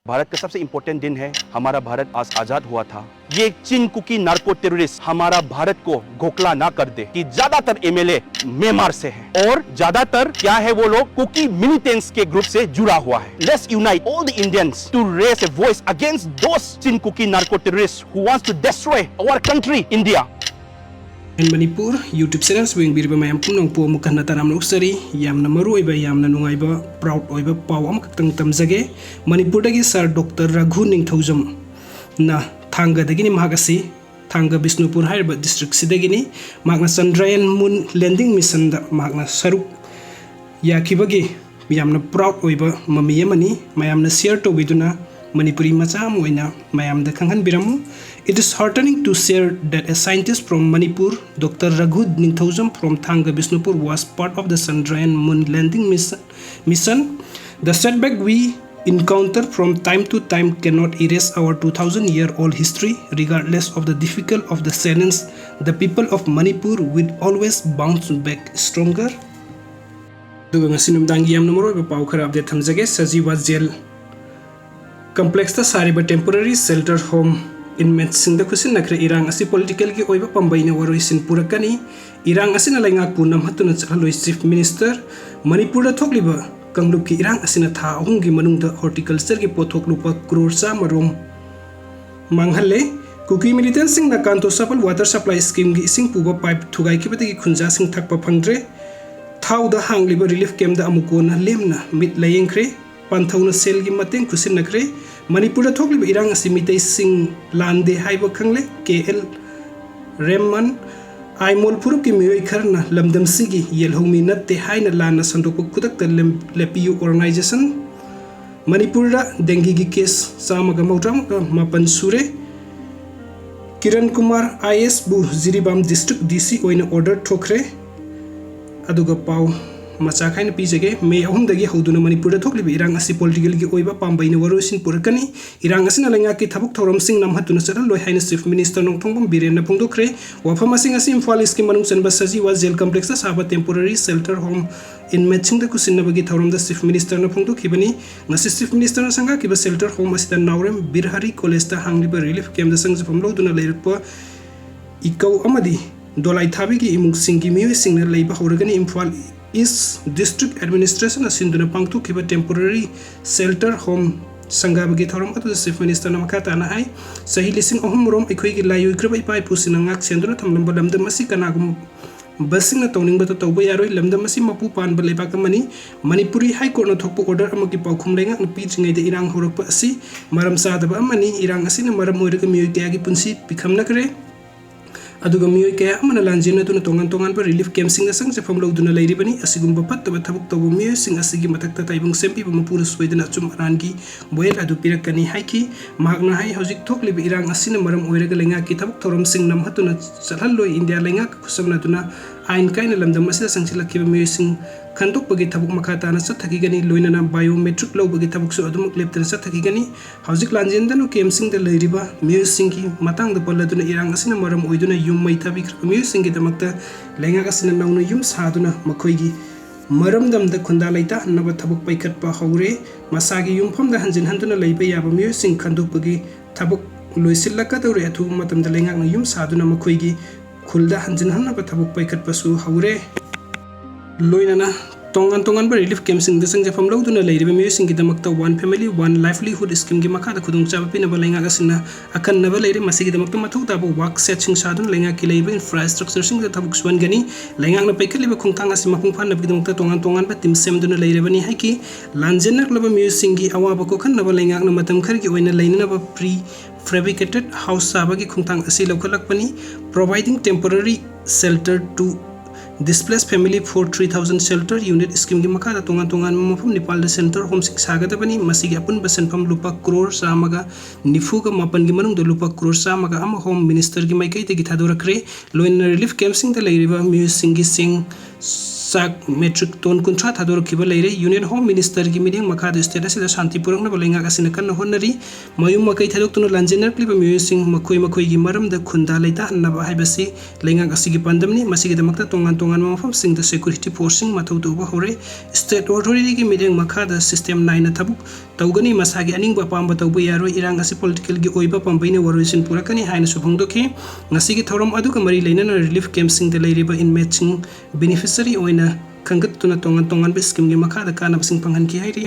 भारत का सबसे इम्पोर्टेंट दिन है। हमारा भारत आज आजाद हुआ था। ये चीन कुकी नार्को टेररिस्ट हमारा भारत को घोखला ना कर दे कि ज्यादातर एमएलए म्यांमार से है और ज्यादातर क्या है वो लोग कुकी मिलिटेंट्स के ग्रुप से जुड़ा हुआ है। Let's unite all the Indians to raise a voice against those Chin Kuki narco terrorist who wants to destroy our country India. In Manipur, YouTube channel swing birba mayam punong po mukana taram uksari yamna maru oiba yamna nungaiba proud oiba pawam kaktang tamjage Manipur dagi Sir Dr. Raghu thounaojam na thanga dagini mahagasi thanga Bisnupur haiba district sidagini magna Chandrayan moon landing mission da magna saruk yakibagi yamna proud oiba mamiyamani mayamna share to biduna Manipuri macha moina mayam da khanghan biramu. It is heartening to share that a scientist from Manipur, Dr. Raghu thounaojam from Thanga Bisnupur, was part of the Chandrayan moon landing mission. The setback we encounter from time to time cannot erase our 2000-year-old history. Regardless of the difficulty of the challenge, the people of Manipur will always bounce back stronger. Duga ngasinum dangi yam numero ba pau khara update thamjage Sajiwa jail complex ta sariba temporary shelter home inmates sing da khusin nakre irang asi political ki oiba pambaina waroi sin purakani irang asina laingak punam hatuna chaloi chief minister Manipur da thokliba kanglup ki irang asina tha ahum gi manung da horticulture ki pothok lupa crore sa marom manghalle kuki militant sing na kanto sapal water supply scheme gi sing puba pipe thugai ki bati khunja sing thakpa phangdre thau da hangliba relief camp da amukona lemna mit layengkre panthawna sel gi mateng khusin nakre Manipur da thokliba irang asi Meitei Singh lande haiba khangle KL Remman aimol phurup ki miyoi kharna lamdam sigi yelhomi natte haina lana sandok kudak ta lepiu organization Manipur da dengue gi case samaga mautram ka mapan sure Kiran Kumar IS bu Jiribam district DC oina order thokre aduga pau macha khaina pijage me ahum dagi hoduna Manipur da thokliba irang asi political gi oiba pambaina warosin purakani irang asina lenga ki thabuk thorom sing namhatuna chara loi haina chief minister nongthongbam Biren na phongdokre wafama sing asi Imphal East ki manung chanba Sajiwa jail complex da saba temporary shelter home inmate sing da kusinna bagi thorom da chief minister na phongdokhibani ngasi chief minister na sanga ki ba shelter home asida naurem Birhari college da hangliba relief camp da sangjapam loduna leirpa ikau amadi dolai thabi gi imung sing gi miwi sing na leiba horagani Imphal East District Administration asinduna pangtu kiba temporary shelter home sangabagi thorom atu chief minister na makata na hai sahi lising ahum rom ekhoi gi layu kribai pai pusina ngak senduna thamlamba lamdam asi kanagum basing na toning bata tawba yaroi lamdam asi mapu pan baleba kamani Manipuri High Court na thokpu order amagi paukhum lenga na pijingai de irang horokpa asi maram sadaba amani irang asi na maram oiraga miyoi kaya gi punsi pikhamna kare aduga miyoi kaya amana lanjina tuna tongan pa relief camp sing sang jafam loduna leiribani asigumba pattaba thabuk tabu miyoi sing asigi matakta taibung sempi ba mapura soidana chum rangi boel adu pirakani haiki magna hai hojik thokliba irang asina maram oiraga lenga ki thabuk thorom sing namhatuna chalhalloi India lenga khusamna tuna ain kaina lamdam asida sangchilakkiba miyoi sing khandok bagi thabuk makata na sathaki gani loinana biometric law bagi thabuk su adumuk leptana sathaki gani hojik lanjinda no camp sing da leiriba miyoi sing ki matang da palladuna irang asina maram oiduna yum mai thabi miyoi sing gi damakta lenga asina nauna yum saduna makhoi gi maram dam da khunda laita naba thabuk paikhat pa haure masagi yum pham da hanjin handuna leiba yaba miyoi sing khandok bagi thabuk loisillaka tawre athu matam da lenga na yum saduna makhoi gi khulda hanjin hanna ba thabuk paikhat pa su haure loinana tongan ba relief camp sing da sangjafam loduna leiriba miyoi sing gi damakta one family one livelihood scheme gi makha da khudung chaba pina ba lenga gasina akan na ba leire masigi damakta mathau da ba work set sing sadun lenga ki leiba infrastructure sing da thabuk swan gani lenga na paikali ba khungthang asi mapung phan na bi damakta tongan ba tim sem duna leiriba ni haiki lanjenak laba miyoi sing gi awa ba ko khan na ba lenga na matam khar gi oina leina na ba prefabricated house saba gi khungthang asi lokhalak pani providing temporary shelter to displaced family for 3000 shelter unit scheme gi makha da tongan mafam Nepal da center home sing sagada bani masigi apun basen pam lupa crore samaga nifuga mapan gi manung da lupa crore samaga ama home minister gi maikai te gi thadora kre loin relief camp sing da leiriba miyoi sing gi sing ꯆꯥꯛ metric ton 30 ꯊꯥꯗꯣꯔꯛꯈꯤꯕ ꯂꯩꯔꯦ union home ꯃꯤꯅꯤꯁꯇꯔꯒꯤ ꯃꯤꯠꯌꯦꯡ ꯃꯈꯥꯗ state ꯑꯁꯤꯗ ꯁꯥꯟꯇꯤ ꯄꯨꯔꯛꯅꯕ ꯂꯩꯉꯥꯛ ꯑꯁꯤꯅ ꯀꯟꯅ ꯍꯣꯠꯅꯔꯤ ꯃꯌꯨꯝ ꯃꯀꯩ ꯊꯥꯗꯣꯛꯇꯨꯅ ꯂꯥꯟꯖꯦꯟꯅꯔꯛꯂꯤꯕ ꯃꯤꯑꯣꯏꯁꯤꯡ ꯃꯈꯣꯏꯒꯤ ꯃꯔꯝꯗ ꯈꯨꯟꯗꯥ ꯂꯩꯇꯥꯍꯟꯅꯕ ꯍꯥꯏꯕꯁꯤ ꯂꯩꯉꯥꯛ ꯑꯁꯤꯒꯤ ꯄꯥꯟꯗꯝꯅꯤ ꯃꯁꯤꯒꯤꯗꯃꯛꯇ ꯇꯣꯉꯥꯟ ꯇꯣꯉꯥꯟꯕ ꯃꯐꯝꯁꯤꯡꯗ ꯁꯦꯀ꯭ꯌꯨꯔꯤꯇꯤ ꯐꯣꯔꯁꯁꯤꯡ ꯃꯊꯧ ꯇꯧꯕ ꯍꯧꯔꯦ ꯁ꯭ꯇꯦꯠ ꯑꯣꯊꯣꯔꯤꯇꯤꯒꯤ ꯃꯤꯠꯌꯦꯡ ꯃꯈꯥꯗ ꯁꯤꯁꯇꯦꯝ ꯅꯥꯏꯅ ꯊꯕꯛ ꯇꯧꯒꯅꯤ ꯃꯁꯥꯒꯤ ꯑꯅꯤꯡꯕ ꯑꯄꯥꯝꯕ ꯇꯧꯕ ꯌꯥꯔꯣꯏ ꯏꯔꯥꯡ ꯑꯁꯤ ꯄꯣꯂꯤꯇꯤꯀꯦꯜꯒꯤ ꯑꯣꯏꯕ ꯄꯥꯝꯕꯩꯅ ꯋꯥꯔꯣꯏꯁꯤꯟ ꯄꯨꯔꯛꯀꯅꯤ ꯍꯥꯏꯅꯁꯨ ꯐꯣꯡꯗꯣꯛꯈꯤ ꯉꯁꯤꯒꯤ ꯊꯧꯔꯝ ꯑꯗꯨꯒ ꯃꯔꯤ ꯂꯩꯅꯅ ꯔꯤꯂꯤꯐ ꯀꯦꯝꯞꯁꯤꯡꯗ ꯂꯩꯔꯤꯕ ꯏꯟꯃꯦꯠꯁꯤꯡ ꯕꯦꯅꯤꯐꯤꯁꯔꯤ ꯑꯣꯏꯅ ꯈꯟꯒꯠꯇꯨꯅ ꯇꯣꯉꯥꯟ ꯇꯣꯉꯥꯟꯕ ꯁ꯭ꯀꯤꯝꯒꯤ ꯃꯈꯥꯗ ꯀꯥꯟꯅꯕꯁꯤꯡ ꯐꯪꯍꯟꯈꯤ ꯍꯥꯏꯔꯤ